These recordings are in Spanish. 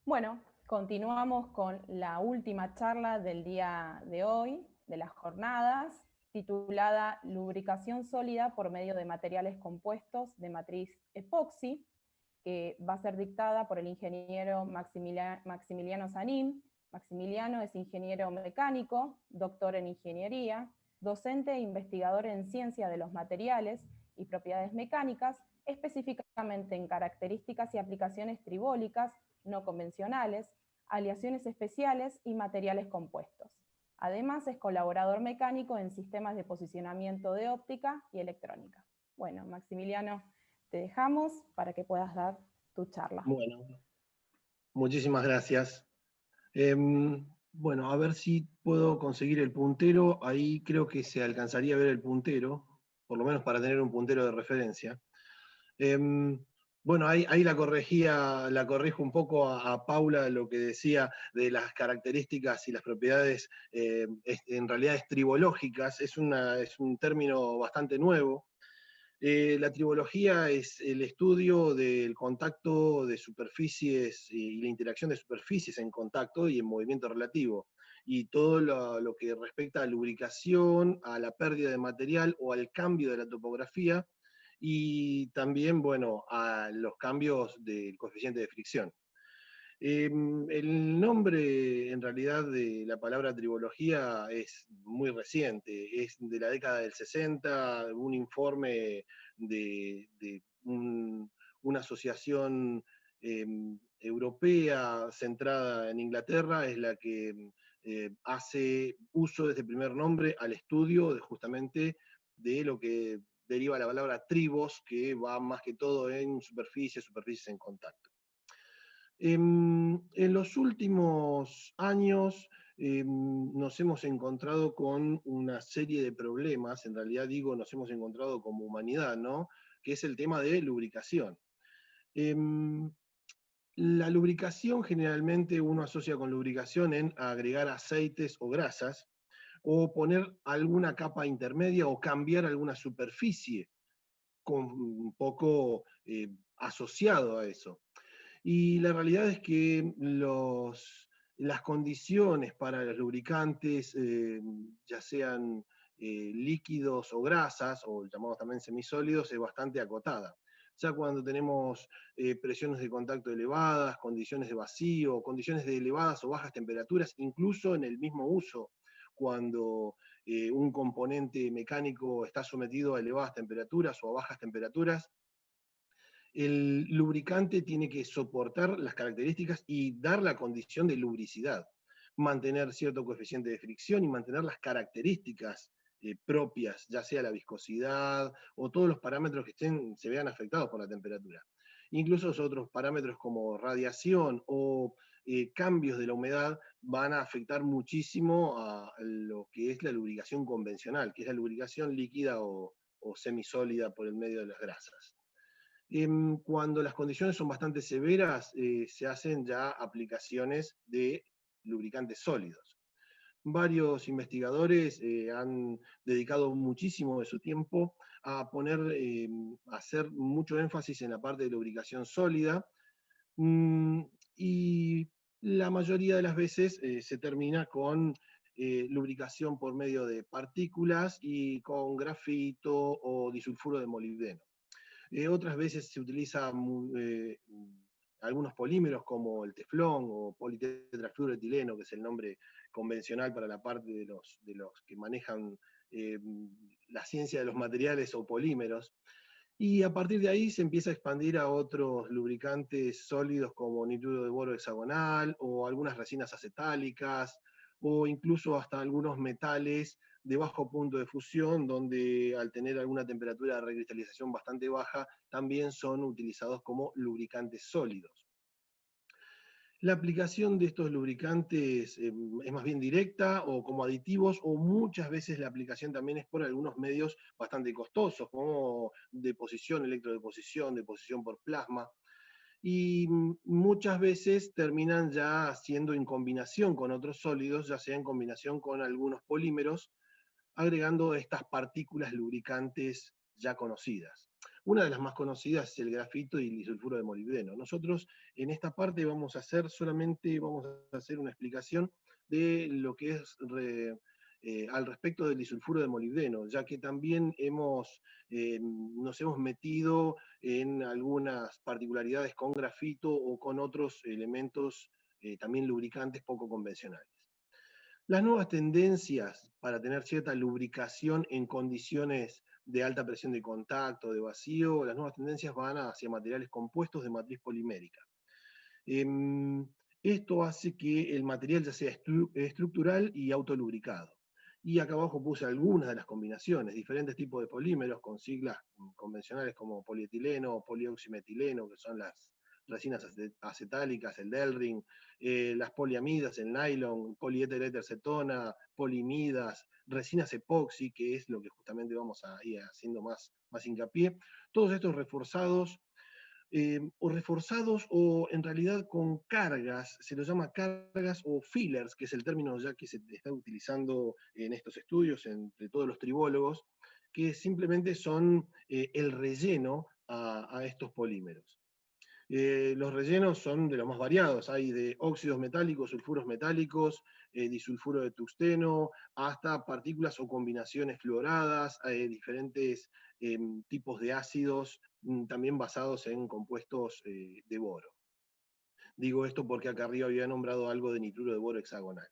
Bueno, continuamos con la última charla del día de hoy, de las jornadas, titulada Lubricación sólida por medio de materiales compuestos de matriz epoxi, que va a ser dictada por el ingeniero Maximiliano Sanín. Maximiliano es ingeniero mecánico, doctor en ingeniería, docente e investigador en ciencia de los materiales y propiedades mecánicas, específicamente en características y aplicaciones tribólicas, no convencionales, aleaciones especiales y materiales compuestos. Además, es colaborador mecánico en sistemas de posicionamiento de óptica y electrónica. Bueno, Maximiliano, te dejamos para que puedas dar tu charla. Bueno, muchísimas gracias. Bueno, a ver si puedo conseguir el puntero. Ahí creo que se alcanzaría a ver el puntero, por lo menos para tener un puntero de referencia. Bueno, ahí la corrijo un poco a Paula lo que decía de las características y las propiedades, en realidad tribológicas, es un término bastante nuevo. La tribología es el estudio del contacto de superficies y la interacción de superficies en contacto y en movimiento relativo, y todo lo que respecta a lubricación, a la pérdida de material o al cambio de la topografía, y también, bueno, a los cambios del coeficiente de fricción. El nombre, en realidad, de la palabra tribología es muy reciente, es de la década del 60, un informe de una asociación europea centrada en Inglaterra, es la que hace uso de este primer nombre al estudio justamente de lo que deriva la palabra tribos, que va más que todo en superficies en contacto. En los últimos años nos hemos encontrado con una serie de problemas, en realidad digo nos hemos encontrado como humanidad, ¿no? Que es el tema de lubricación. La lubricación generalmente uno asocia con lubricación en agregar aceites o grasas, o poner alguna capa intermedia o cambiar alguna superficie, con un poco asociado a eso. Y la realidad es que las condiciones para los lubricantes, ya sean líquidos o grasas, o llamados también semisólidos, es bastante acotada. Ya cuando tenemos presiones de contacto elevadas, condiciones de vacío, condiciones de elevadas o bajas temperaturas, incluso en el mismo uso, cuando un componente mecánico está sometido a elevadas temperaturas o a bajas temperaturas, el lubricante tiene que soportar las características y dar la condición de lubricidad, mantener cierto coeficiente de fricción y mantener las características propias, ya sea la viscosidad o todos los parámetros que se vean afectados por la temperatura. Incluso otros parámetros como radiación o cambios de la humedad van a afectar muchísimo a lo que es la lubricación convencional, que es la lubricación líquida o semisólida por el medio de las grasas. Cuando las condiciones son bastante severas, se hacen ya aplicaciones de lubricantes sólidos. Varios investigadores han dedicado muchísimo de su tiempo a hacer mucho énfasis en la parte de lubricación sólida, y la mayoría de las veces se termina con lubricación por medio de partículas y con grafito o disulfuro de molibdeno. Otras veces se utiliza algunos polímeros como el teflón o politetrafluoroetileno, que es el nombre convencional para la parte de los que manejan la ciencia de los materiales o polímeros. Y a partir de ahí se empieza a expandir a otros lubricantes sólidos como nitruro de boro hexagonal o algunas resinas acetálicas o incluso hasta algunos metales de bajo punto de fusión, donde al tener alguna temperatura de recristalización bastante baja, también son utilizados como lubricantes sólidos. La aplicación de estos lubricantes es más bien directa o como aditivos, o muchas veces la aplicación también es por algunos medios bastante costosos, como deposición, electrodeposición, deposición por plasma, y muchas veces terminan ya siendo en combinación con otros sólidos, ya sea en combinación con algunos polímeros, agregando estas partículas lubricantes ya conocidas. Una de las más conocidas es el grafito y el disulfuro de molibdeno. Nosotros en esta parte vamos a hacer una explicación de lo que es al respecto del disulfuro de molibdeno, ya que también nos hemos metido en algunas particularidades con grafito o con otros elementos también lubricantes poco convencionales. Las nuevas tendencias para tener cierta lubricación en condiciones de alta presión de contacto, de vacío, las nuevas tendencias van hacia materiales compuestos de matriz polimérica. Esto hace que el material ya sea estructural y autolubricado. Y acá abajo puse algunas de las combinaciones, diferentes tipos de polímeros con siglas convencionales como polietileno o polioximetileno, que son las resinas acetálicas, el Delring, las poliamidas, el nylon, poliéter-éter-cetona, polimidas, resinas epoxi, que es lo que justamente vamos a ir haciendo más hincapié. Todos estos reforzados o en realidad con cargas, se los llama cargas o fillers, que es el término ya que se está utilizando en estos estudios entre todos los tribólogos, que simplemente son el relleno a estos polímeros. Los rellenos son de los más variados, hay de óxidos metálicos, sulfuros metálicos, disulfuro de tungsteno, hasta partículas o combinaciones fluoradas, diferentes tipos de ácidos, también basados en compuestos de boro. Digo esto porque acá arriba había nombrado algo de nitruro de boro hexagonal.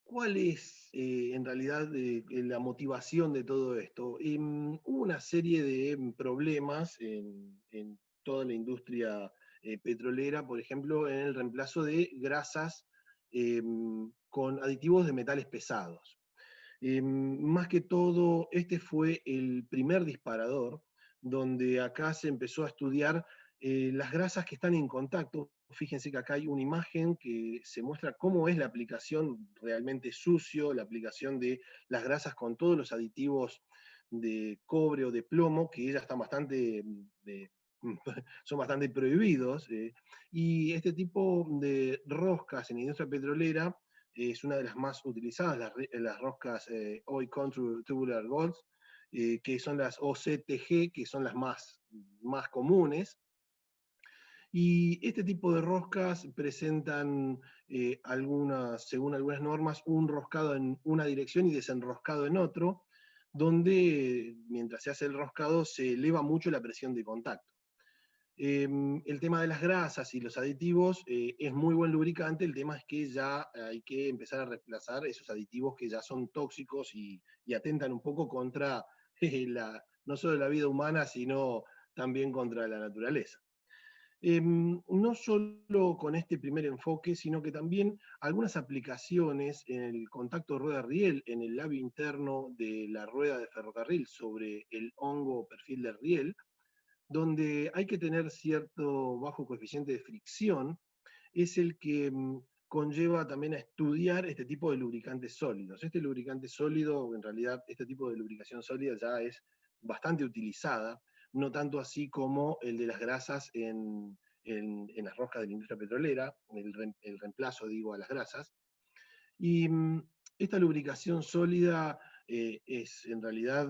¿Cuál es en realidad la motivación de todo esto? Hubo una serie de problemas en toda la industria petrolera, por ejemplo, en el reemplazo de grasas con aditivos de metales pesados. Más que todo, este fue el primer disparador, donde acá se empezó a estudiar las grasas que están en contacto. Fíjense que acá hay una imagen que se muestra cómo es la aplicación realmente sucio, la aplicación de las grasas con todos los aditivos de cobre o de plomo, que ya están son bastante prohibidos. Y este tipo de roscas en la industria petrolera es una de las más utilizadas, las roscas Oil Control Tubular Golds, que son las OCTG, que son las más comunes. Y este tipo de roscas presentan según algunas normas, un roscado en una dirección y desenroscado en otro, donde mientras se hace el roscado se eleva mucho la presión de contacto. El tema de las grasas y los aditivos es muy buen lubricante, el tema es que ya hay que empezar a reemplazar esos aditivos que ya son tóxicos y atentan un poco contra no solo la vida humana, sino también contra la naturaleza. No solo con este primer enfoque, sino que también algunas aplicaciones en el contacto rueda-riel, en el labio interno de la rueda de ferrocarril sobre el hongo o perfil de riel, donde hay que tener cierto bajo coeficiente de fricción, es el que conlleva también a estudiar este tipo de lubricantes sólidos. Este lubricante sólido, en realidad, este tipo de lubricación sólida ya es bastante utilizada, no tanto así como el de las grasas en las roscas de la industria petrolera, el reemplazo, digo, a las grasas. Y esta lubricación sólida es en realidad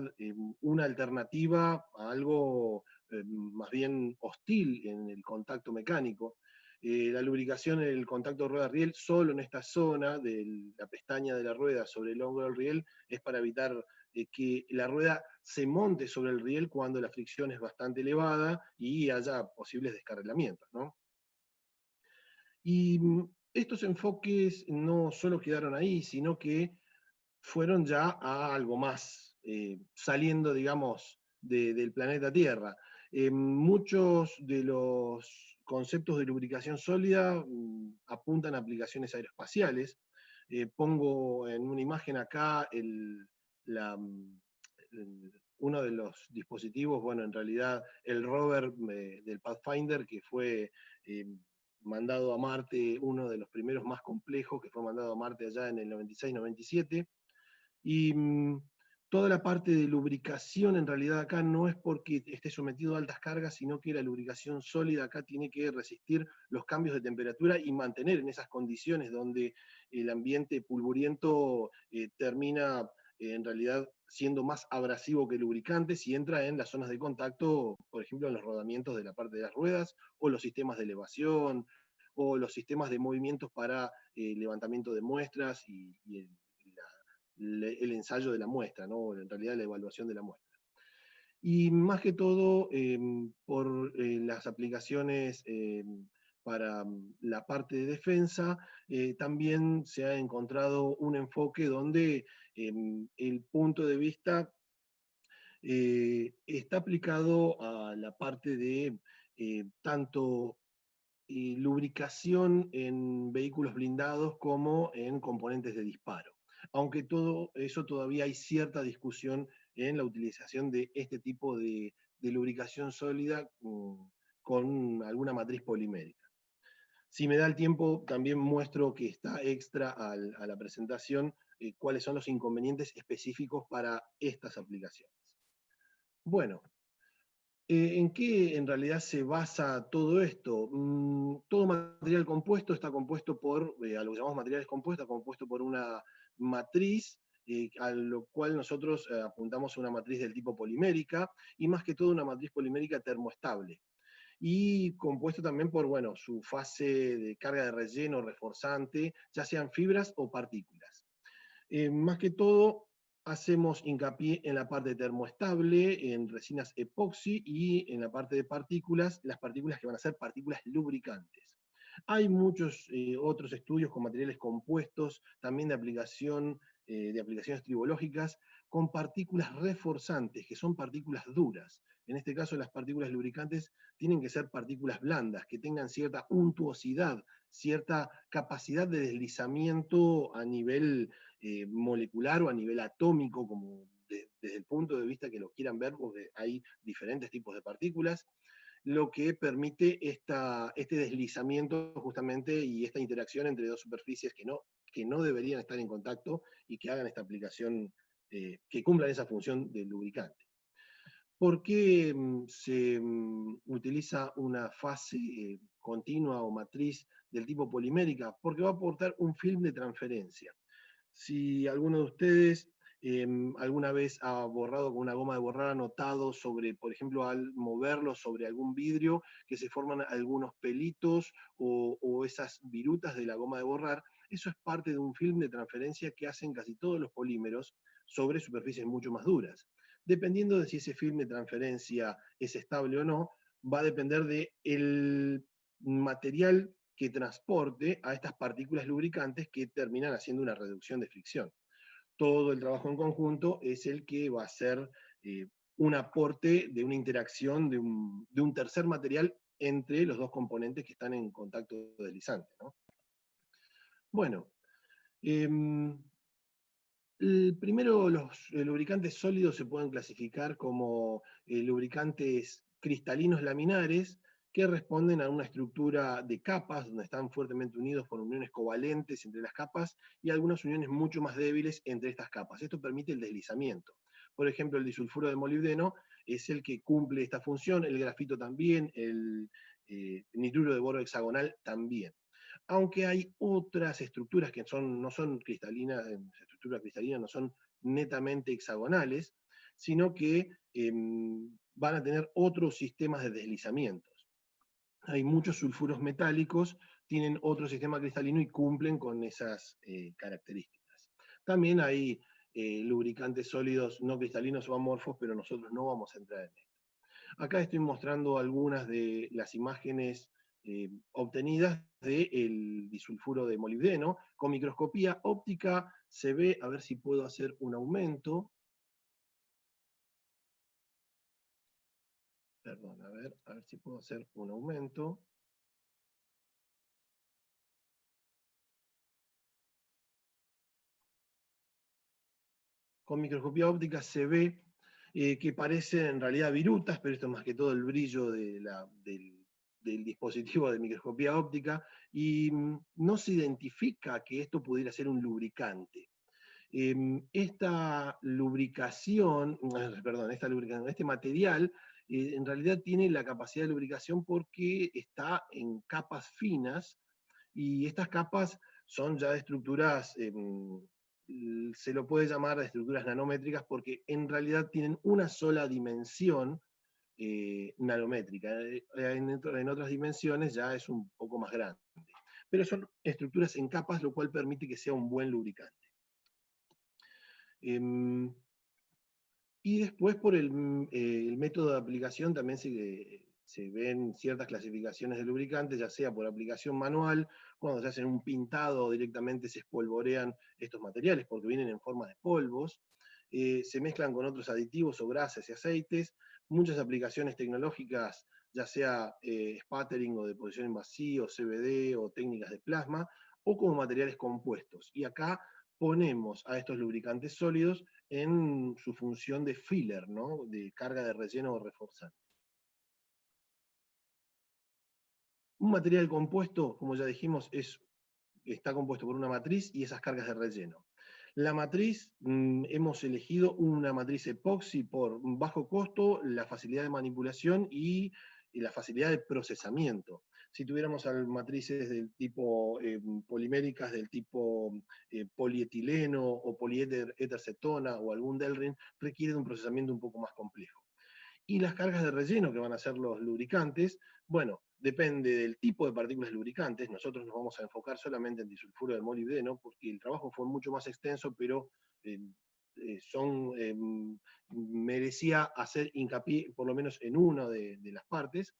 una alternativa a algo más bien hostil en el contacto mecánico. La lubricación en el contacto rueda-riel, solo en esta zona de la pestaña de la rueda sobre el hongo del riel, es para evitar que la rueda se monte sobre el riel cuando la fricción es bastante elevada y haya posibles descarrilamientos, ¿no? Y estos enfoques no solo quedaron ahí, sino que fueron ya a algo más, saliendo, digamos, del planeta Tierra. Muchos de los conceptos de lubricación sólida apuntan a aplicaciones aeroespaciales. Pongo en una imagen acá uno de los dispositivos, bueno, en realidad el rover del Pathfinder, que fue mandado a Marte, uno de los primeros más complejos, que fue mandado a Marte allá en el 96-97. Y toda la parte de lubricación en realidad acá no es porque esté sometido a altas cargas, sino que la lubricación sólida acá tiene que resistir los cambios de temperatura y mantener en esas condiciones donde el ambiente pulvuriento termina en realidad siendo más abrasivo que lubricante si entra en las zonas de contacto, por ejemplo, en los rodamientos de la parte de las ruedas, o los sistemas de elevación, o los sistemas de movimientos para levantamiento de muestras y el ensayo de la muestra, ¿no? En realidad la evaluación de la muestra. Y más que todo, por las aplicaciones para la parte de defensa, también se ha encontrado un enfoque donde el punto de vista está aplicado a la parte de tanto lubricación en vehículos blindados como en componentes de disparo. Aunque todo eso todavía hay cierta discusión en la utilización de este tipo de lubricación sólida con alguna matriz polimérica. Si me da el tiempo, también muestro que está extra a la presentación cuáles son los inconvenientes específicos para estas aplicaciones. Bueno, ¿en qué en realidad se basa todo esto? Todo material compuesto está compuesto por, a lo que llamamos materiales compuestos, compuesto por una matriz, a lo cual nosotros apuntamos a una matriz del tipo polimérica, y más que todo una matriz polimérica termoestable. Y compuesto también por, bueno, su fase de carga de relleno reforzante, ya sean fibras o partículas. Más que todo, hacemos hincapié en la parte termoestable, en resinas epoxi, y en la parte de partículas, las partículas que van a ser partículas lubricantes. Hay muchos otros estudios con materiales compuestos, también de aplicaciones tribológicas, con partículas reforzantes, que son partículas duras. En este caso, las partículas lubricantes tienen que ser partículas blandas, que tengan cierta untuosidad, cierta capacidad de deslizamiento a nivel molecular o a nivel atómico, como desde el punto de vista que lo quieran ver, porque hay diferentes tipos de partículas, lo que permite este deslizamiento justamente y esta interacción entre dos superficies que no deberían estar en contacto y que hagan esta aplicación, que cumplan esa función de lubricante. ¿Por qué se utiliza una fase continua o matriz del tipo polimérica? Porque va a aportar un film de transferencia. Si alguno de ustedes alguna vez ha borrado con una goma de borrar, ha notado sobre, por ejemplo, al moverlo sobre algún vidrio, que se forman algunos pelitos o esas virutas de la goma de borrar, eso es parte de un film de transferencia que hacen casi todos los polímeros sobre superficies mucho más duras. Dependiendo de si ese film de transferencia es estable o no, va a depender del material que transporte a estas partículas lubricantes que terminan haciendo una reducción de fricción. Todo el trabajo en conjunto es el que va a ser un aporte de una interacción de un tercer material entre los dos componentes que están en contacto deslizante, ¿no? Bueno, primero los lubricantes sólidos se pueden clasificar como lubricantes cristalinos laminares, que responden a una estructura de capas, donde están fuertemente unidos por uniones covalentes entre las capas y algunas uniones mucho más débiles entre estas capas. Esto permite el deslizamiento. Por ejemplo, el disulfuro de molibdeno es el que cumple esta función, el grafito también, el nitruro de boro hexagonal también. Aunque hay otras estructuras que no son cristalinas, estructura cristalina, no son netamente hexagonales, sino que van a tener otros sistemas de deslizamientos. Hay muchos sulfuros metálicos, tienen otro sistema cristalino y cumplen con esas características. También hay lubricantes sólidos no cristalinos o amorfos, pero nosotros no vamos a entrar en esto. Acá estoy mostrando algunas de las imágenes obtenidas del disulfuro de molibdeno. Con microscopía óptica se ve, a ver si puedo hacer un aumento. Perdón, a ver si puedo hacer un aumento. Con microscopía óptica se ve que parecen en realidad virutas, pero esto es más que todo el brillo del dispositivo de microscopía óptica, y no se identifica que esto pudiera ser un lubricante. Esta lubricación, este material, en realidad tiene la capacidad de lubricación porque está en capas finas, y estas capas son ya de estructuras se lo puede llamar de estructuras nanométricas porque en realidad tienen una sola dimensión nanométrica. En otras dimensiones ya es un poco más grande. Pero son estructuras en capas, lo cual permite que sea un buen lubricante. Y después por el método de aplicación también se ven ciertas clasificaciones de lubricantes, ya sea por aplicación manual, cuando se hacen un pintado directamente se espolvorean estos materiales porque vienen en forma de polvos, se mezclan con otros aditivos o grasas y aceites, muchas aplicaciones tecnológicas, ya sea sputtering o deposición en vacío, CBD o técnicas de plasma, o como materiales compuestos. Y acá ponemos a estos lubricantes sólidos en su función de filler, ¿no? De carga de relleno o reforzante. Un material compuesto, como ya dijimos, está compuesto por una matriz y esas cargas de relleno. La matriz, hemos elegido una matriz epoxi por bajo costo, la facilidad de manipulación y la facilidad de procesamiento. Si tuviéramos matrices del tipo poliméricas, del tipo polietileno o poliéter cetona o algún Delrin, requiere de un procesamiento un poco más complejo. Y las cargas de relleno que van a ser los lubricantes, bueno, depende del tipo de partículas lubricantes. Nosotros nos vamos a enfocar solamente en disulfuro de molibdeno, porque el trabajo fue mucho más extenso, pero merecía hacer hincapié por lo menos en una de las partes,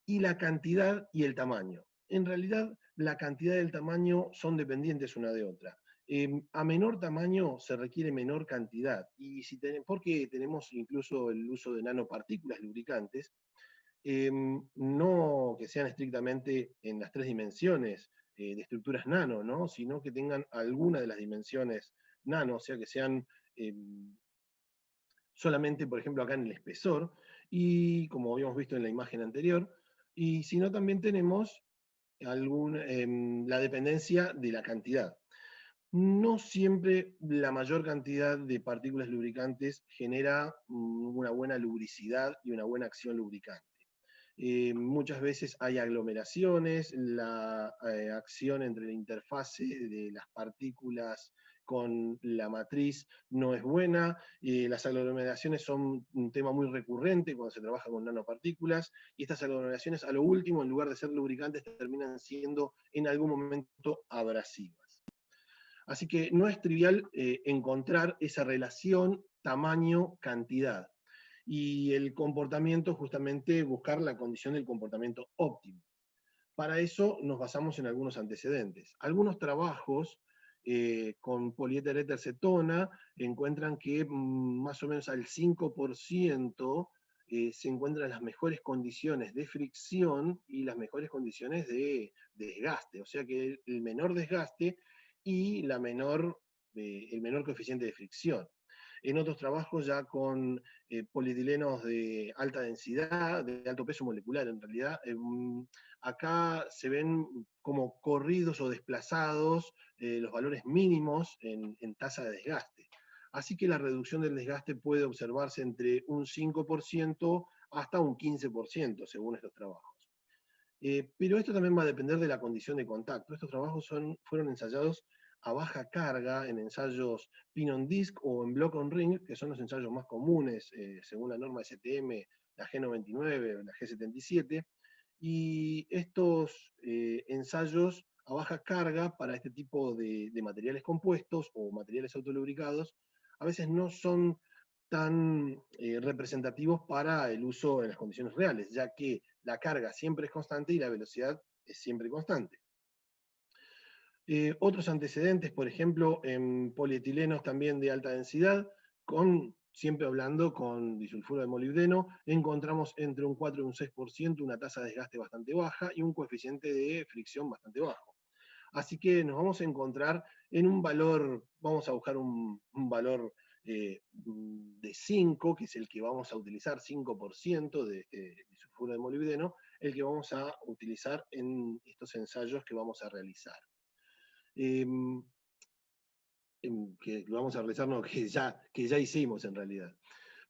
y la cantidad y el tamaño. En realidad, la cantidad y el tamaño son dependientes una de otra. A menor tamaño se requiere menor cantidad, y porque tenemos incluso el uso de nanopartículas lubricantes, no que sean estrictamente en las 3 dimensiones de estructuras nano, ¿no? Sino que tengan alguna de las dimensiones nano, o sea que sean solamente, por ejemplo, acá en el espesor, y como habíamos visto en la imagen anterior, y si no también tenemos la dependencia de la cantidad. No siempre la mayor cantidad de partículas lubricantes genera una buena lubricidad y una buena acción lubricante. Muchas veces hay aglomeraciones, la acción entre la interfase de las partículas con la matriz no es buena, las aglomeraciones son un tema muy recurrente cuando se trabaja con nanopartículas, y estas aglomeraciones a lo último, en lugar de ser lubricantes, terminan siendo en algún momento abrasivas. Así que no es trivial encontrar esa relación tamaño-cantidad. Y el comportamiento, justamente buscar la condición del comportamiento óptimo. Para eso nos basamos en algunos antecedentes. Algunos trabajos con poliéter éter cetona encuentran que más o menos al 5% se encuentran las mejores condiciones de fricción y las mejores condiciones de desgaste. O sea que el menor desgaste y el menor coeficiente de fricción. En otros trabajos ya con polietilenos de alta densidad, de alto peso molecular en realidad, acá se ven como corridos o desplazados los valores mínimos en tasa de desgaste. Así que la reducción del desgaste puede observarse entre un 5% hasta un 15% según estos trabajos. Pero esto también va a depender de la condición de contacto. Estos trabajos fueron ensayados a baja carga en ensayos pin on disk o en block on ring, que son los ensayos más comunes según la norma STM, la G99 o la G77, y estos ensayos a baja carga para este tipo de materiales compuestos o materiales autolubricados a veces no son tan representativos para el uso en las condiciones reales, ya que la carga siempre es constante y la velocidad es siempre constante. Otros antecedentes, por ejemplo, en polietilenos también de alta densidad, siempre hablando con disulfuro de molibdeno, encontramos entre un 4 y un 6% una tasa de desgaste bastante baja y un coeficiente de fricción bastante bajo. Así que nos vamos a encontrar en un valor, vamos a buscar un valor de 5, que es el que vamos a utilizar, 5% de disulfuro de molibdeno, el que vamos a utilizar en estos ensayos que vamos a realizar. Que lo vamos a realizar, no, que ya hicimos en realidad.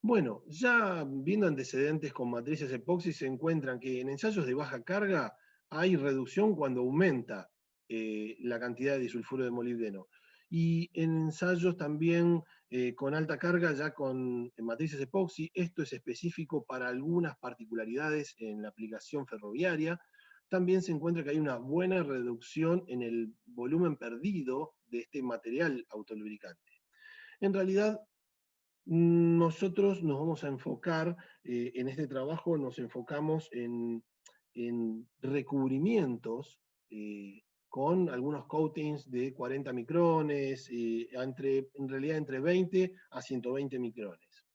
Bueno, ya viendo antecedentes con matrices epoxi, se encuentran que en ensayos de baja carga hay reducción cuando aumenta la cantidad de disulfuro de molibdeno. y en ensayos también con alta carga, ya con matrices epoxi. Esto es específico para algunas particularidades en la aplicación ferroviaria. También se encuentra que hay una buena reducción en el volumen perdido de este material autolubricante. En realidad, nosotros nos vamos a enfocar, en este trabajo nos enfocamos en recubrimientos con algunos coatings de 40 micrones, en realidad entre 20 a 120 micrones.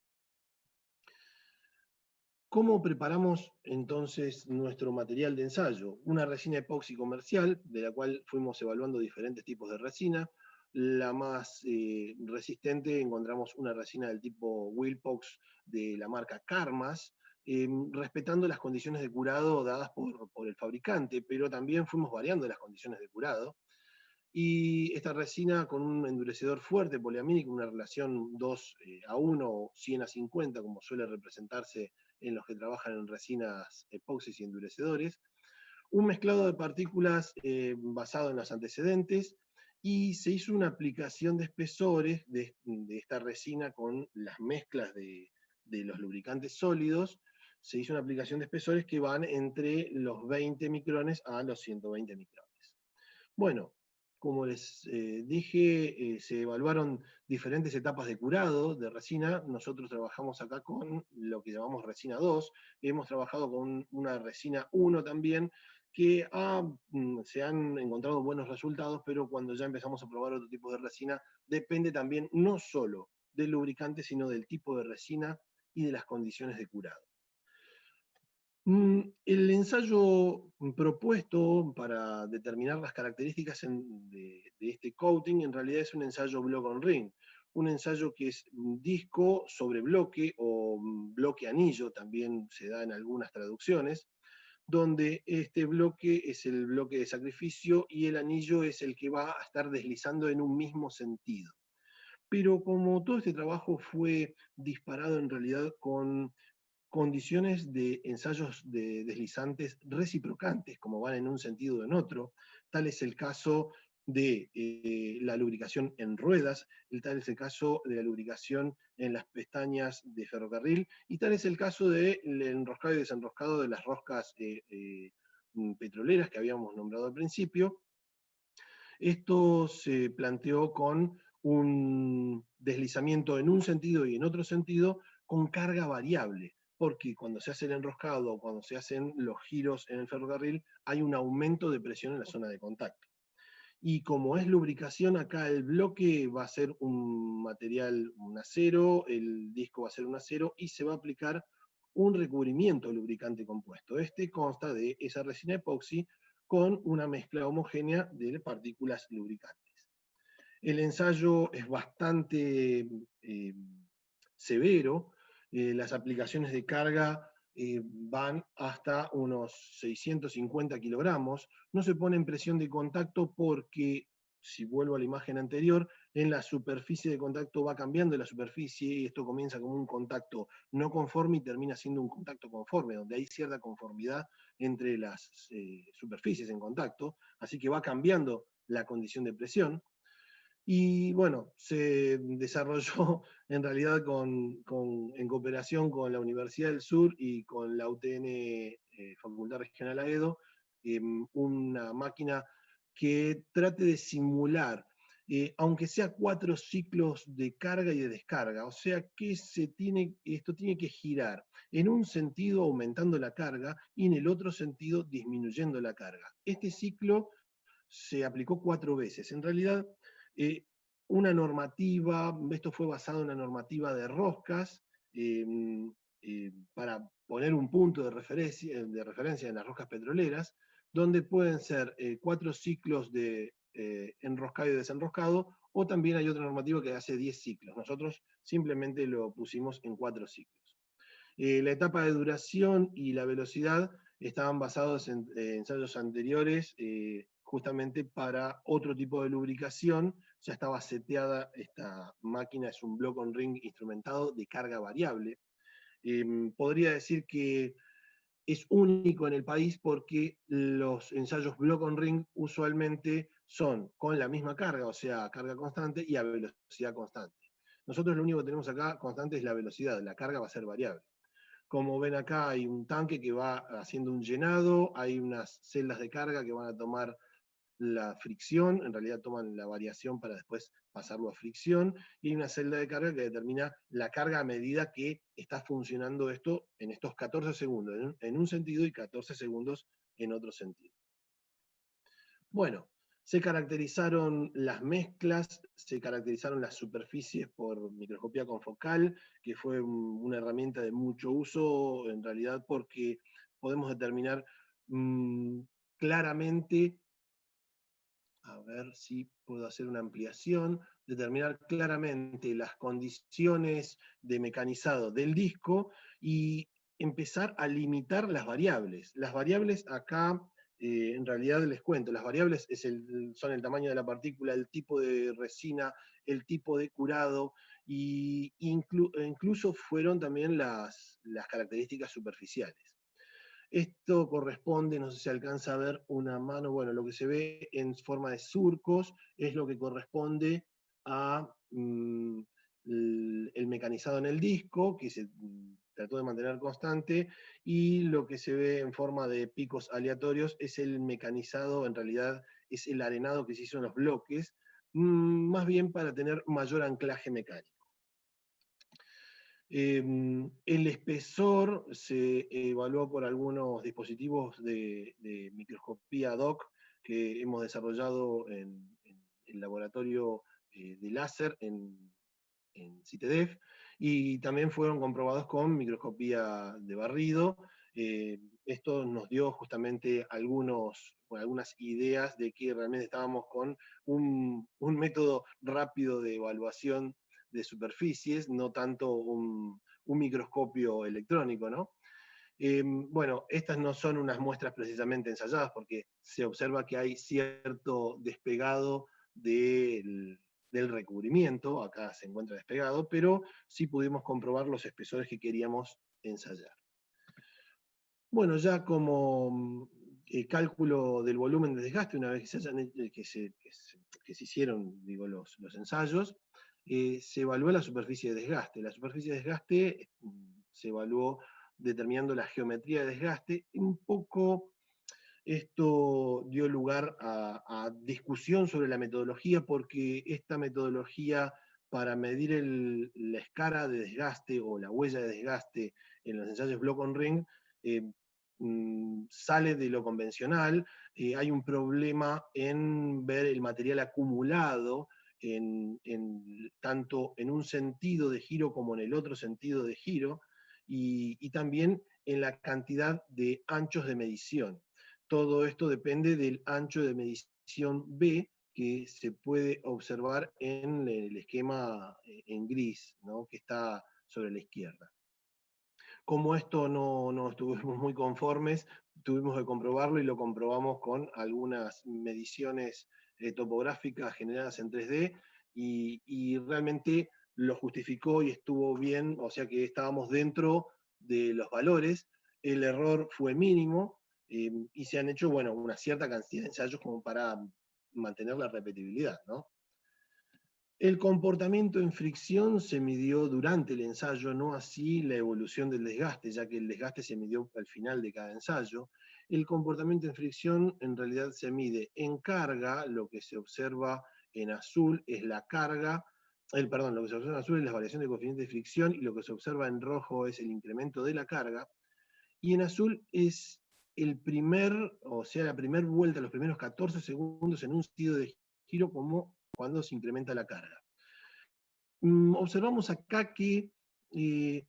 ¿Cómo preparamos entonces nuestro material de ensayo? Una resina epoxi comercial, de la cual fuimos evaluando diferentes tipos de resina. La más resistente, encontramos una resina del tipo Wilpox de la marca Karmas, respetando las condiciones de curado dadas por el fabricante, pero también fuimos variando las condiciones de curado. Y esta resina con un endurecedor fuerte poliamínico, una relación 2:1 o 100:50, como suele representarse en los que trabajan en resinas epoxis y endurecedores, un mezclado de partículas basado en los antecedentes, y se hizo una aplicación de espesores de esta resina con las mezclas de los lubricantes sólidos. Se hizo una aplicación de espesores que van entre los 20 micrones a los 120 micrones. Bueno, como les dije, se evaluaron diferentes etapas de curado de resina. Nosotros trabajamos acá con lo que llamamos resina 2. Hemos trabajado con una resina 1 también, que se han encontrado buenos resultados, pero cuando ya empezamos a probar otro tipo de resina, depende también no solo del lubricante, sino del tipo de resina y de las condiciones de curado. El ensayo propuesto para determinar las características de este coating en realidad es un ensayo block on ring, un ensayo que es disco sobre bloque o bloque anillo, también se da en algunas traducciones, donde este bloque es el bloque de sacrificio y el anillo es el que va a estar deslizando en un mismo sentido. Pero como todo este trabajo fue disparado en realidad con condiciones de ensayos de deslizantes reciprocantes, como van en un sentido o en otro. Tal es el caso de la lubricación en ruedas, tal es el caso de la lubricación en las pestañas de ferrocarril, y tal es el caso del enroscado y desenroscado de las roscas petroleras que habíamos nombrado al principio. Esto se planteó con un deslizamiento en un sentido y en otro sentido con carga variable, porque cuando se hace el enroscado o cuando se hacen los giros en el ferrocarril, hay un aumento de presión en la zona de contacto. Y como es lubricación, acá el bloque va a ser un material, un acero, el disco va a ser un acero, y se va a aplicar un recubrimiento lubricante compuesto. Este consta de esa resina epoxi con una mezcla homogénea de partículas lubricantes. El ensayo es bastante severo. Las aplicaciones de carga van hasta unos 650 kilogramos. No se pone en presión de contacto porque, si vuelvo a la imagen anterior, en la superficie de contacto va cambiando la superficie, y esto comienza como un contacto no conforme y termina siendo un contacto conforme, donde hay cierta conformidad entre las superficies en contacto, así que va cambiando la condición de presión. Y bueno, se desarrolló en realidad en cooperación con la Universidad del Sur y con la UTN Facultad Regional Aedo, una máquina que trate de simular, aunque sea 4 ciclos de carga y de descarga, o sea que esto tiene que girar en un sentido aumentando la carga y en el otro sentido disminuyendo la carga. Este ciclo se aplicó 4 veces. En realidad, una normativa, esto fue basado en una normativa de roscas, para poner un punto de referencia en las roscas petroleras, donde pueden ser 4 ciclos de enroscado y desenroscado, o también hay otra normativa que hace 10 ciclos. Nosotros simplemente lo pusimos en 4 ciclos. La etapa de duración y la velocidad estaban basados en ensayos anteriores, justamente para otro tipo de lubricación. Ya estaba seteada esta máquina, es un block on ring instrumentado de carga variable. Podría decir que es único en el país porque los ensayos block on ring usualmente son con la misma carga, o sea, carga constante y a velocidad constante. Nosotros lo único que tenemos acá constante es la velocidad, la carga va a ser variable. Como ven acá hay un tanque que va haciendo un llenado, hay unas celdas de carga que van a tomar la fricción, en realidad toman la variación para después pasarlo a fricción, y hay una celda de carga que determina la carga a medida que está funcionando esto en estos 14 segundos, en un sentido y 14 segundos en otro sentido. Bueno, se caracterizaron las mezclas, se caracterizaron las superficies por microscopía confocal, que fue una herramienta de mucho uso en realidad porque podemos determinar claramente, a ver si puedo hacer una ampliación, determinar claramente las condiciones de mecanizado del disco y empezar a limitar las variables. Las variables acá, en realidad les cuento, las variables son el tamaño de la partícula, el tipo de resina, el tipo de curado, e incluso fueron también las características superficiales. Esto corresponde, no sé si alcanza a ver una mano, bueno, lo que se ve en forma de surcos es lo que corresponde a el mecanizado en el disco, que se trató de mantener constante, y lo que se ve en forma de picos aleatorios es el mecanizado, en realidad es el arenado que se hizo en los bloques, más bien para tener mayor anclaje mecánico. El espesor se evaluó por algunos dispositivos de microscopía DOC que hemos desarrollado en el laboratorio de láser en CITEDEF, y también fueron comprobados con microscopía de barrido. Esto nos dio justamente algunas ideas de que realmente estábamos con un método rápido de evaluación de superficies, no tanto un microscopio electrónico, ¿no? Bueno, estas no son unas muestras precisamente ensayadas porque se observa que hay cierto despegado del recubrimiento, acá se encuentra despegado, pero sí pudimos comprobar los espesores que queríamos ensayar. Bueno, ya como cálculo del volumen de desgaste, una vez que se hicieron digo, los ensayos, se evaluó la superficie de desgaste. La superficie de desgaste se evaluó determinando la geometría de desgaste. Un poco esto dio lugar a discusión sobre la metodología, porque esta metodología para medir la escala de desgaste o la huella de desgaste en los ensayos block on ring sale de lo convencional. Hay un problema en ver el material acumulado tanto en un sentido de giro como en el otro sentido de giro, y también en la cantidad de anchos de medición. Todo esto depende del ancho de medición B que se puede observar en el esquema en gris, ¿no?, que está sobre la izquierda. Como esto no estuvimos muy conformes, tuvimos que comprobarlo y lo comprobamos con algunas mediciones topográficas generadas en 3D y realmente lo justificó y estuvo bien, o sea que estábamos dentro de los valores, el error fue mínimo y se han hecho, bueno, una cierta cantidad de ensayos como para mantener la repetibilidad, ¿no? El comportamiento en fricción se midió durante el ensayo, no así la evolución del desgaste, ya que el desgaste se midió al final de cada ensayo. El comportamiento en fricción en realidad se mide en carga, lo que se observa en azul es la carga, lo que se observa en azul es la variación de coeficiente de fricción, y lo que se observa en rojo es el incremento de la carga, y en azul es la primera vuelta, los primeros 14 segundos en un sentido de giro como cuando se incrementa la carga. Observamos acá que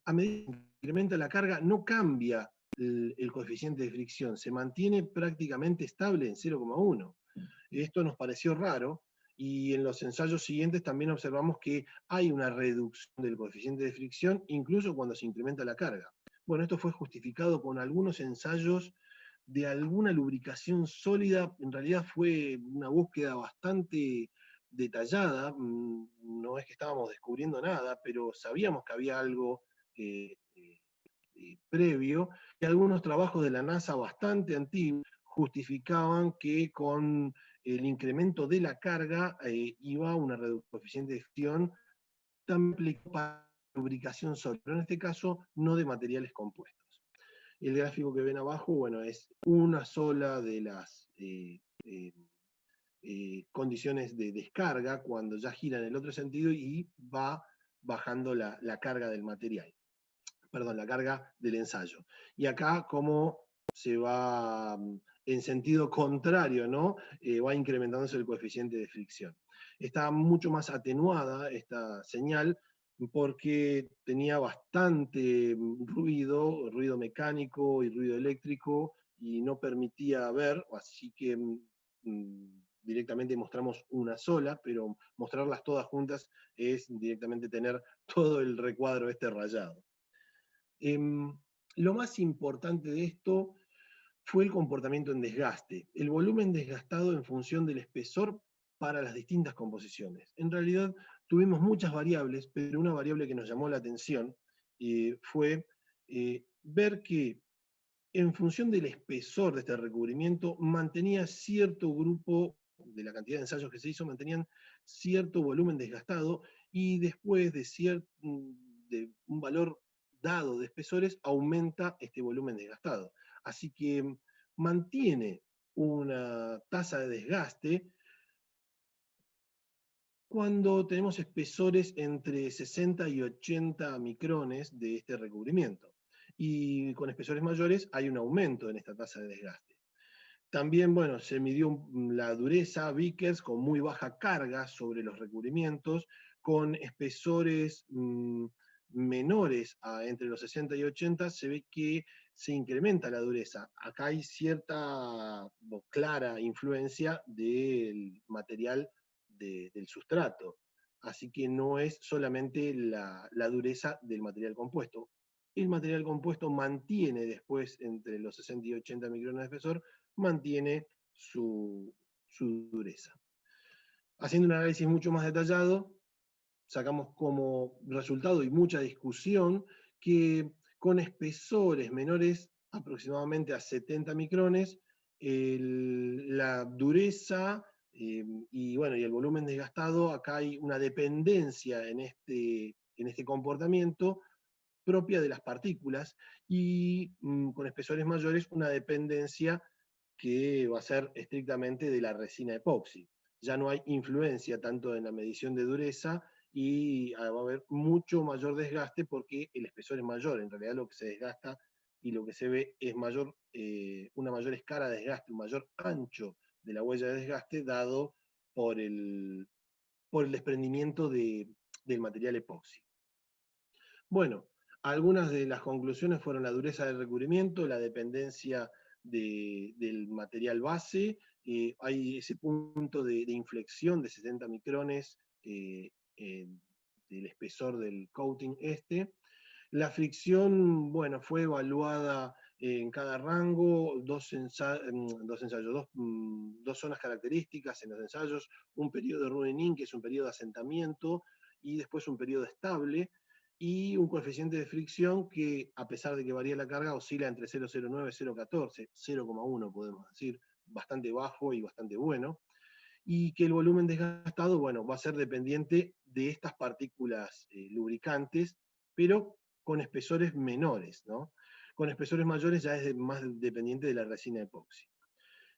a medida que incrementa la carga no cambia el coeficiente de fricción, se mantiene prácticamente estable en 0,1. Esto nos pareció raro, y en los ensayos siguientes también observamos que hay una reducción del coeficiente de fricción incluso cuando se incrementa la carga. Bueno, esto fue justificado con algunos ensayos de alguna lubricación sólida. En realidad fue una búsqueda bastante detallada, no es que estábamos descubriendo nada, pero sabíamos que había algo previo, y algunos trabajos de la NASA bastante antiguos justificaban que con el incremento de la carga iba a una coeficiente de fricción también aplicado para lubricación sólida, pero en este caso no de materiales compuestos. El gráfico que ven abajo, bueno, es una sola de las condiciones de descarga cuando ya gira en el otro sentido y va bajando la carga del material, perdón, la carga del ensayo. Y acá como se va en sentido contrario, ¿no? Va incrementándose el coeficiente de fricción. Está mucho más atenuada esta señal porque tenía bastante ruido mecánico y ruido eléctrico y no permitía ver, así que directamente mostramos una sola, pero mostrarlas todas juntas es directamente tener todo el recuadro este rayado. Lo más importante de esto fue el comportamiento en desgaste, el volumen desgastado en función del espesor para las distintas composiciones. En realidad tuvimos muchas variables, pero una variable que nos llamó la atención fue ver que en función del espesor de este recubrimiento mantenía cierto grupo de la cantidad de ensayos que se hizo, mantenían cierto volumen desgastado y después de un valor dado de espesores aumenta este volumen desgastado. Así que mantiene una tasa de desgaste cuando tenemos espesores entre 60 y 80 micrones de este recubrimiento. Y con espesores mayores hay un aumento en esta tasa de desgaste. También, bueno, se midió la dureza Vickers con muy baja carga sobre los recubrimientos, con espesores menores entre los 60 y 80, se ve que se incrementa la dureza. Acá hay cierta clara influencia del material del sustrato. Así que no es solamente la dureza del material compuesto. El material compuesto mantiene después entre los 60 y 80 micrones de espesor, mantiene su dureza. Haciendo un análisis mucho más detallado, sacamos como resultado y mucha discusión que con espesores menores aproximadamente a 70 micrones, la dureza y el volumen desgastado, acá hay una dependencia en este comportamiento propia de las partículas y con espesores mayores una dependencia que va a ser estrictamente de la resina epoxi. Ya no hay influencia tanto en la medición de dureza y va a haber mucho mayor desgaste porque el espesor es mayor. En realidad lo que se desgasta y lo que se ve es una mayor escala de desgaste, un mayor ancho de la huella de desgaste dado por el desprendimiento del material epoxi. Bueno, algunas de las conclusiones fueron la dureza del recubrimiento, la dependencia del material base, hay ese punto de inflexión de 70 micrones del espesor del coating este. La fricción, bueno, fue evaluada en cada rango, dos zonas características en los ensayos, un periodo de running-in, que es un periodo de asentamiento, y después un periodo estable, y un coeficiente de fricción que, a pesar de que varía la carga, oscila entre 0,09 y 0,14, 0,1 podemos decir, bastante bajo y bastante bueno, y que el volumen desgastado, bueno, va a ser dependiente de estas partículas lubricantes, pero con espesores menores, ¿no? Con espesores mayores ya es más dependiente de la resina epoxi.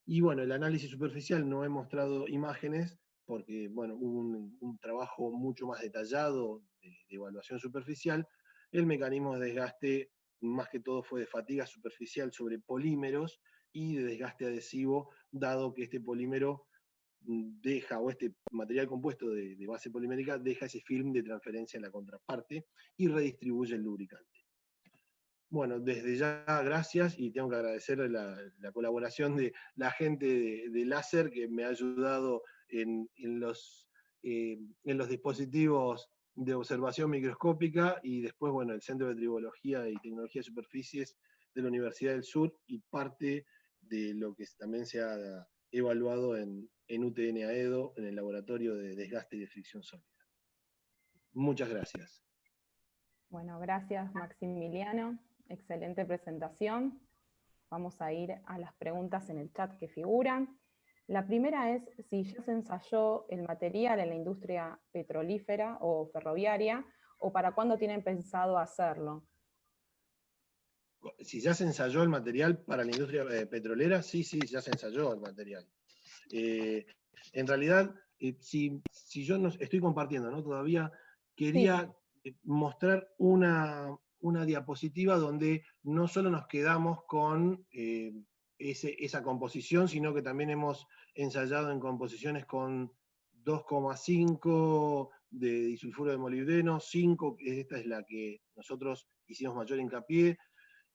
Y bueno, el análisis superficial no he mostrado imágenes, porque bueno, hubo un trabajo mucho más detallado de evaluación superficial. El mecanismo de desgaste más que todo fue de fatiga superficial sobre polímeros y de desgaste adhesivo, dado que este polímero deja, o este material compuesto de base polimérica, deja ese film de transferencia en la contraparte y redistribuye el lubricante. Bueno, desde ya gracias y tengo que agradecer la colaboración de la gente de láser que me ha ayudado en los dispositivos de observación microscópica y después, bueno, el Centro de Tribología y Tecnología de Superficies de la Universidad del Sur y parte de lo que también se ha evaluado en UTN AEDO, en el Laboratorio de Desgaste y de Fricción Sólida. Muchas gracias. Bueno, gracias Maximiliano, excelente presentación. Vamos a ir a las preguntas en el chat que figuran. La primera es si ya se ensayó el material en la industria petrolífera o ferroviaria, o para cuándo tienen pensado hacerlo. Si ya se ensayó el material para la industria petrolera, sí, ya se ensayó el material. En realidad, si yo no estoy compartiendo, ¿no? Todavía quería mostrar una diapositiva donde no solo nos quedamos con esa composición, sino que también hemos ensayado en composiciones con 2,5 de disulfuro de molibdeno, 5, esta es la que nosotros hicimos mayor hincapié,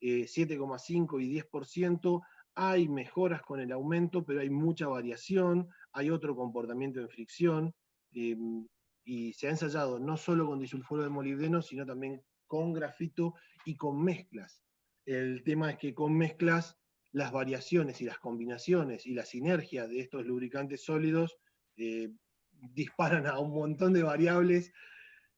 7,5 y 10%. Hay mejoras con el aumento, pero hay mucha variación, hay otro comportamiento en fricción, y se ha ensayado no solo con disulfuro de molibdeno, sino también con grafito y con mezclas. El tema es que con mezclas las variaciones y las combinaciones y la sinergia de estos lubricantes sólidos disparan a un montón de variables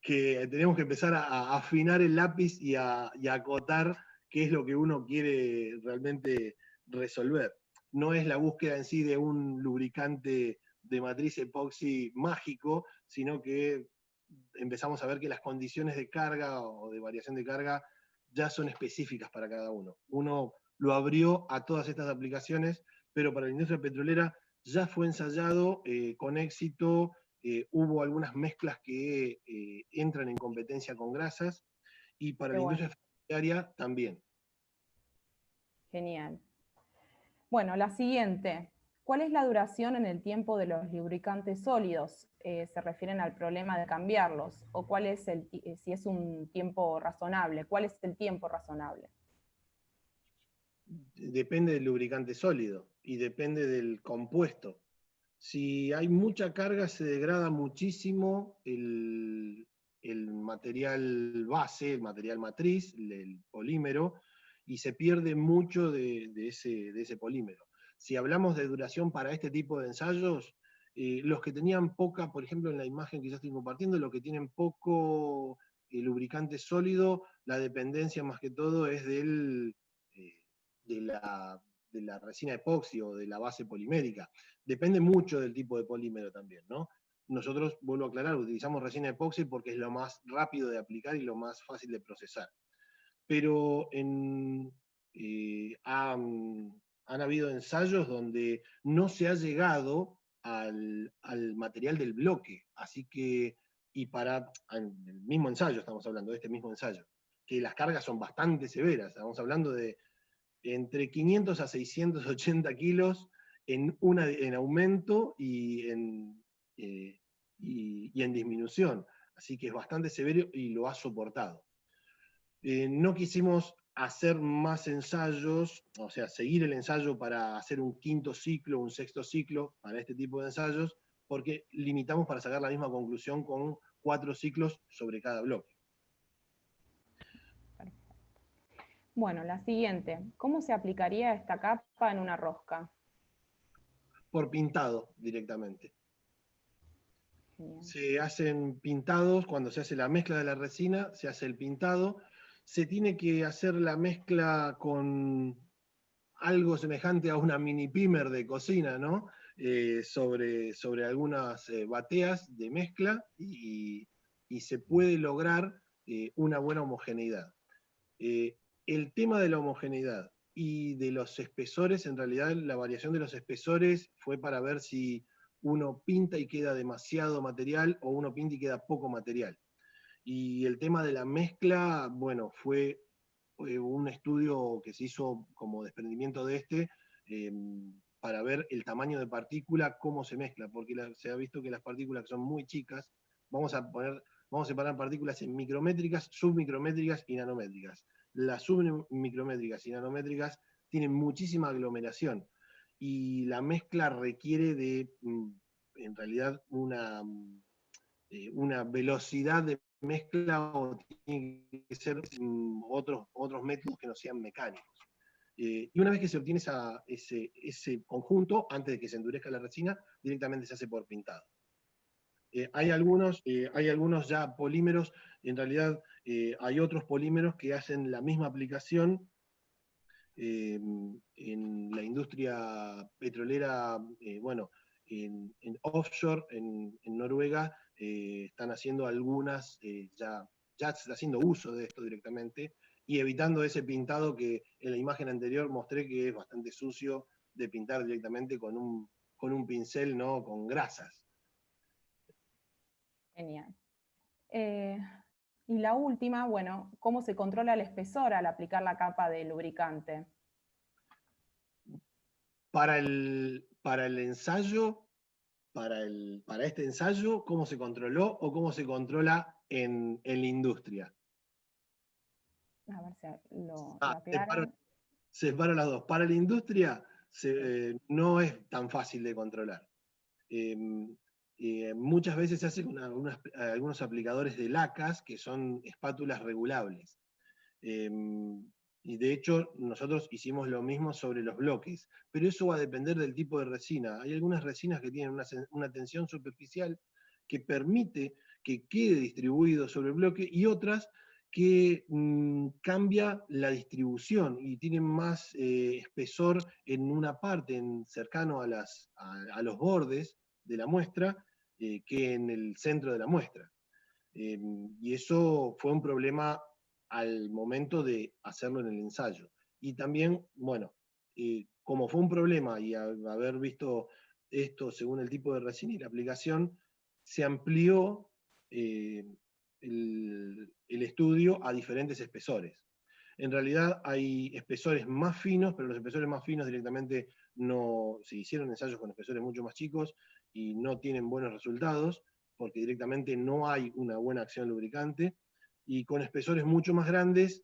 que tenemos que empezar a afinar el lápiz y a acotar qué es lo que uno quiere realmente resolver. No es la búsqueda en sí de un lubricante de matriz epoxi mágico, sino que empezamos a ver que las condiciones de carga o de variación de carga ya son específicas para cada uno. Uno lo abrió a todas estas aplicaciones, pero para la industria petrolera ya fue ensayado con éxito. Hubo algunas mezclas que entran en competencia con grasas, y para la industria ferroviaria también. Genial. Bueno, la siguiente. ¿Cuál es la duración en el tiempo de los lubricantes sólidos? ¿Se refieren al problema de cambiarlos? ¿O cuál es si es un tiempo razonable? ¿Cuál es el tiempo razonable? Depende del lubricante sólido y depende del compuesto. Si hay mucha carga, se degrada muchísimo el material base, el material matriz, el polímero, y se pierde mucho de ese polímero. Si hablamos de duración para este tipo de ensayos, los que tenían poca, por ejemplo en la imagen que ya estoy compartiendo, los que tienen poco lubricante sólido, la dependencia más que todo es de la resina epoxi o de la base polimérica. Depende mucho del tipo de polímero también, ¿no? Nosotros, vuelvo a aclarar, utilizamos resina epoxi porque es lo más rápido de aplicar y lo más fácil de procesar. Pero han habido ensayos donde no se ha llegado al material del bloque, así que, y para el mismo ensayo, estamos hablando de este mismo ensayo, que las cargas son bastante severas, estamos hablando de entre 500 a 680 kilos en aumento y en disminución. Así que es bastante severo y lo ha soportado. No quisimos hacer más ensayos, o sea, seguir el ensayo para hacer un quinto ciclo, un sexto ciclo para este tipo de ensayos, porque limitamos para sacar la misma conclusión con 4 ciclos sobre cada bloque. Bueno, la siguiente. ¿Cómo se aplicaría esta capa en una rosca? Por pintado directamente. Genial. Se hacen pintados, cuando se hace la mezcla de la resina, se hace el pintado. Se tiene que hacer la mezcla con algo semejante a una mini pimer de cocina, ¿no? Sobre algunas bateas de mezcla y se puede lograr una buena homogeneidad. El tema de la homogeneidad y de los espesores, en realidad la variación de los espesores fue para ver si uno pinta y queda demasiado material o uno pinta y queda poco material. Y el tema de la mezcla, bueno, fue un estudio que se hizo como desprendimiento de para ver el tamaño de partícula, cómo se mezcla, porque se ha visto que las partículas que son muy chicas, vamos a separar partículas en micrométricas, submicrométricas y nanométricas. Las submicrométricas y nanométricas tienen muchísima aglomeración y la mezcla requiere de, en realidad, una velocidad de mezcla, o tiene que ser otros métodos que no sean mecánicos. Y una vez que se obtiene ese conjunto, antes de que se endurezca la resina, directamente se hace por pintado. Hay algunos ya polímeros, en realidad hay otros polímeros que hacen la misma aplicación en la industria petrolera, bueno, en offshore, en Noruega, están haciendo algunas, ya se está haciendo uso de esto directamente, y evitando ese pintado que en la imagen anterior mostré que es bastante sucio de pintar directamente con un pincel, ¿no? Con grasas. Genial. Y la última, bueno, ¿cómo se controla el espesor al aplicar la capa de lubricante? Para el ensayo, para este ensayo, ¿cómo se controló o cómo se controla en la industria? A ver si lo aclaran. Separo las dos. Para la industria no es tan fácil de controlar. Muchas veces se hace con algunos aplicadores de lacas que son espátulas regulables. Y de hecho, nosotros hicimos lo mismo sobre los bloques, pero eso va a depender del tipo de resina. Hay algunas resinas que tienen una tensión superficial que permite que quede distribuido sobre el bloque y otras que cambia la distribución y tienen más espesor en una parte, cercano a los bordes de la muestra, que en el centro de la muestra. Y eso fue un problema al momento de hacerlo en el ensayo. Y también, bueno, como fue un problema y haber visto esto según el tipo de resina y la aplicación, se amplió el estudio a diferentes espesores. En realidad hay espesores más finos, pero los espesores más finos directamente no se hicieron ensayos con espesores mucho más chicos y no tienen buenos resultados, porque directamente no hay una buena acción lubricante, y con espesores mucho más grandes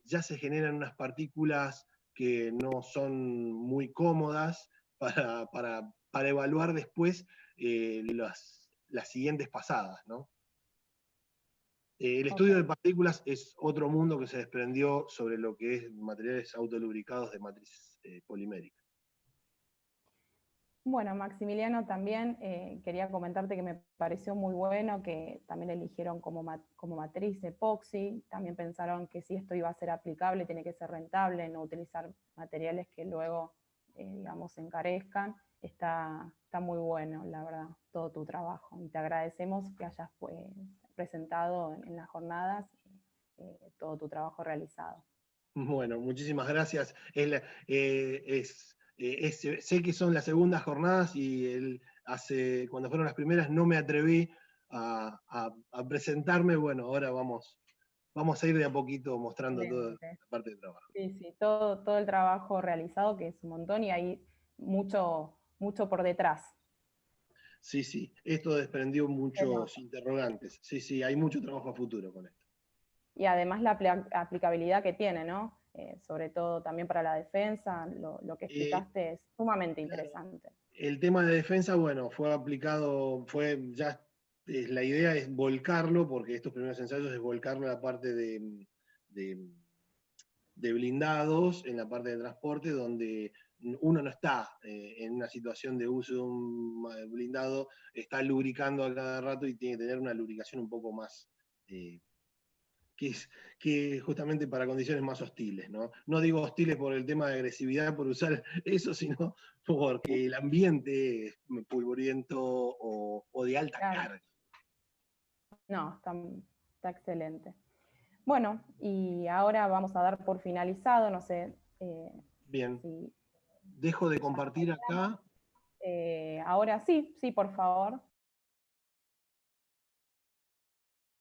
ya se generan unas partículas que no son muy cómodas para evaluar después las siguientes pasadas, ¿no? El estudio de partículas es otro mundo que se desprendió sobre lo que es materiales autolubricados de matriz polimérica. Bueno, Maximiliano, también quería comentarte que me pareció muy bueno que también eligieron como matriz epoxi. También pensaron que si esto iba a ser aplicable, tiene que ser rentable, no utilizar materiales que luego, digamos, encarezcan. Está muy bueno, la verdad, todo tu trabajo. Y te agradecemos que hayas presentado en las jornadas todo tu trabajo realizado. Bueno, muchísimas gracias. Sé que son las segundas jornadas y cuando fueron las primeras no me atreví a presentarme. Bueno, ahora vamos a ir de a poquito mostrando toda la parte de trabajo. Sí, sí, todo el trabajo realizado, que es un montón, y hay mucho por detrás. Sí, sí, esto desprendió muchos interrogantes. Sí, sí, hay mucho trabajo a futuro con esto. Y además la aplicabilidad que tiene, ¿no? Sobre todo también para la defensa, lo que explicaste es sumamente interesante. El tema de defensa, bueno, fue aplicado, la idea es volcarlo, porque estos primeros ensayos es volcarlo a la parte de blindados, en la parte de transporte, donde uno no está en una situación de uso de un blindado, está lubricando a cada rato y tiene que tener una lubricación un poco más que justamente para condiciones más hostiles, ¿no? No digo hostiles por el tema de agresividad, por usar eso, sino porque el ambiente es polvoriento o de alta carga. No, está excelente. Bueno, y ahora vamos a dar por finalizado, no sé. Bien. Si dejo de compartir acá. Ahora sí, por favor.